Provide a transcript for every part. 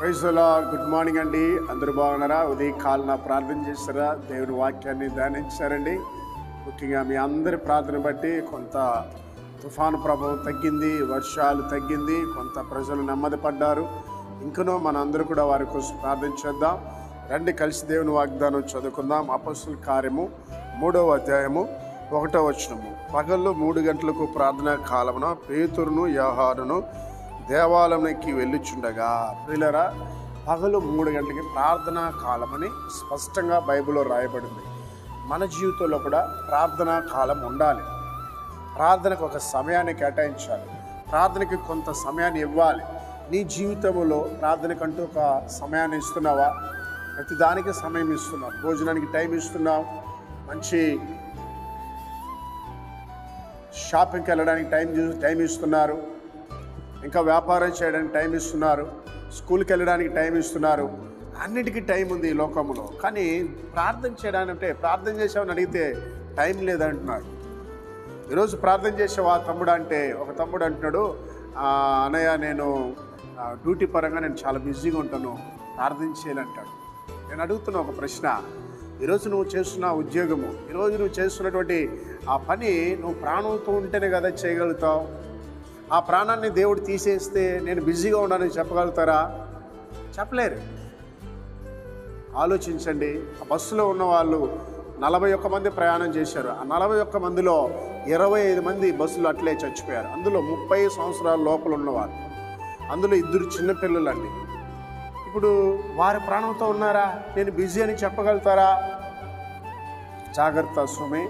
Praise the Lord. Good morning అండి. అందరూ బాగున్నారా? ఉదయకాలన ప్రార్థన చేస్తారా? దేవుని వాక్యాన్ని ధ్యానించారండి. ముఖ్యంగా మీ అందరి ప్రార్థన బట్టి కొంత తుఫాను ప్రభావం తగ్గింది, వర్షాలు తగ్గింది, కొంత ప్రజలు నెమ్మది పడ్డారు. ఇంకనూ మన అందరూ కూడా వారి కోసం ప్రార్థన చేద్దాం. రండి కలిసి దేవుని వాగ్దానం చదువుకుందాం. అపొస్తలుల కార్యము 3వ అధ్యాయము 1వ వచనము. పగళ్ళు 3 గంటలకు ప్రార్థనా కాలమున పేతురును యోహానును దేవాలయానికి వెళ్ళుచుండగా. ప్రియులారా, పగలు 3 గంటలకి ప్రార్థనా కాలమని స్పష్టంగా బైబిల్లో రాయబడింది. మన జీవితంలో కూడా ప్రార్థనా కాలం ఉండాలి. ప్రార్థనకు ఒక సమయాన్ని కేటాయించాలి. ప్రార్థనకి కొంత సమయాన్ని ఇవ్వాలి. నీ జీవితంలో ప్రార్థనకంటూ ఒక సమయాన్ని ఇస్తున్నావా? ప్రతిదానికి సమయం ఇస్తున్నావు. భోజనానికి టైం ఇస్తున్నావు, మంచి షాపింగ్కి వెళ్ళడానికి టైం ఇస్తున్నారు, ఇంకా వ్యాపారం చేయడానికి టైం ఇస్తున్నారు, స్కూల్కి వెళ్ళడానికి టైం ఇస్తున్నారు. అన్నిటికీ టైం ఉంది ఈ లోకంలో. కానీ ప్రార్థన చేయడానికి ప్రార్థన చేసామని అడిగితే టైం లేదంటున్నారు. ఈరోజు ప్రార్థన చేసావా తమ్ముడు అంటే, ఒక తమ్ముడు అంటున్నాడు, అన్నయ్య నేను డ్యూటీ పరంగా నేను చాలా బిజీగా ఉంటాను, ప్రార్థన చేయాలంటాడు. నేను అడుగుతున్న ఒక ప్రశ్న, ఈరోజు నువ్వు చేస్తున్న ఉద్యోగము, ఈరోజు నువ్వు చేస్తున్నటువంటి ఆ పని నువ్వు ప్రాణంతో ఉంటేనే కదా చేయగలుగుతావు. ఆ ప్రాణాన్ని దేవుడు తీసేస్తే నేను బిజీగా ఉన్నానని చెప్పగలుగుతారా? చెప్పలేరు. ఆలోచించండి. ఆ బస్సులో ఉన్న వాళ్ళు 41 మంది ప్రయాణం చేశారు. ఆ 41 మందిలో 25 మంది బస్సులో అట్లే చచ్చిపోయారు. అందులో 30 సంవత్సరాల లోపల ఉన్నవారు, అందులో 2 చిన్నపిల్లలండి. ఇప్పుడు వారి ప్రాణంతో ఉన్నారా? నేను బిజీ అని చెప్పగలుగుతారా? జాగ్రత్త సుమే.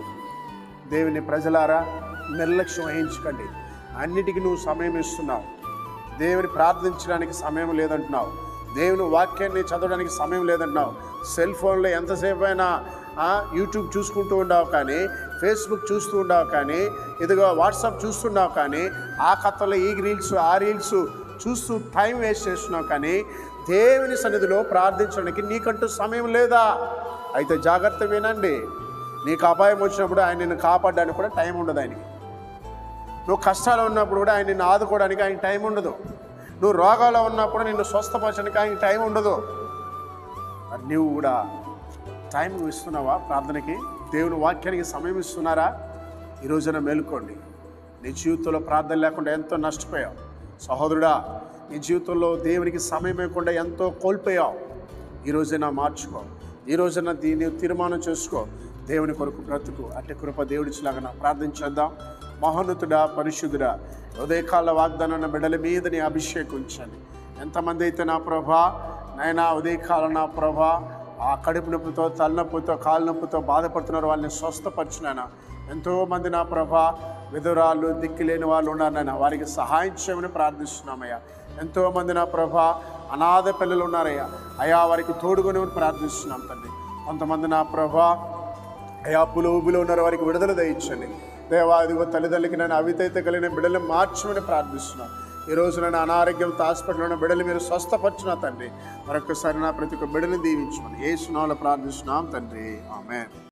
దేవుని ప్రజలారా, నిర్లక్ష్యం వహించకండి. అన్నిటికీ నువ్వు సమయం ఇస్తున్నావు. దేవుని ప్రార్థించడానికి సమయం లేదంటున్నావు. దేవుని వాక్యాన్ని చదవడానికి సమయం లేదంటున్నావు. సెల్ ఫోన్లో ఎంతసేపు అయినా యూట్యూబ్ చూసుకుంటూ ఉండవు, కానీ ఫేస్బుక్ చూస్తూ ఉండవు, కానీ ఇదిగో వాట్సాప్ చూస్తున్నావు, కానీ ఆ కథలో ఈ రీల్స్ ఆ రీల్స్ చూస్తూ టైం వేస్ట్ చేస్తున్నావు. కానీ దేవుని సన్నిధిలో ప్రార్థించడానికి నీకంటూ సమయం లేదా? అయితే జాగ్రత్త వినండి. నీకు అపాయం వచ్చినప్పుడు ఆయన నిన్ను కాపాడడానికి కూడా టైం ఉండదు ఆయనకి. నువ్వు కష్టాలు ఉన్నప్పుడు కూడా ఆయన నిన్ను ఆదుకోవడానికి ఆయన టైం ఉండదు. నువ్వు రోగాల్లో ఉన్నప్పుడు నిన్ను స్వస్థపరచడానికి ఆయన టైం ఉండదు. మరి నువ్వు కూడా టైం ఇస్తున్నావా ప్రార్థనకి? దేవుని వాక్యానికి సమయం ఇస్తున్నారా? ఈ రోజున మేలుకోండి. నీ జీవితంలో ప్రార్థన లేకుండా ఎంతో నష్టపోయావు సహోదరుడా. నీ జీవితంలో దేవునికి సమయం ఇవ్వకుండా ఎంతో కోల్పోయావు. ఈ రోజైనా మార్చుకో. ఈ రోజున దీన్ని తీర్మానం చేసుకో. దేవుని కొరకు బ్రతుకు. అట్టి కృప దేవుడిచ్చిలాగా ప్రార్థన చేద్దాం. మహోన్నతుడా, పరిశుద్ధుడా, ఉదయకాల వాగ్దానం బిడ్డల మీద నీ అభిషేకం ఉంచండి. ఎంతమంది అయితే నా ప్రభా నైనా ఉదయకాలం నా ప్రభా ఆ కడుపు నొప్పితో, తలనొప్పితో, కాలు నొప్పితో బాధపడుతున్నారు, వాళ్ళని స్వస్థపరిచినాయన. ఎంతోమంది నా ప్రభా విధురాళ్ళు, దిక్కులేని వాళ్ళు ఉన్నారనైనా, వారికి సహాయం చేయమని ప్రార్థిస్తున్నామయ్యా. ఎంతోమంది నా ప్రభా అనాథ పిల్లలు ఉన్నారయ్యా, అయా వారికి తోడుకొని ప్రార్థిస్తున్నాం తండ్రి. కొంతమంది నా ప్రభా అయా పులుబులో ఉన్నారు, వారికి విడుదల దయచండి దేవా. ఇదిగో తల్లిదండ్రులకి నేను అవితైతే కలిగిన బిడ్డలు మార్చమని ప్రార్థిస్తున్నాను. ఈ రోజు నేను అనారోగ్యంతో హాస్పిటల్లో ఉన్న బిడ్డలు మీరు స్వస్థపరిచిన తండ్రి. మరొకసారి నా ప్రతి ఒక్క బిడ్డని దీవించమని యేసు నామములో ప్రార్థిస్తున్నాం తండ్రి. ఆమేన్.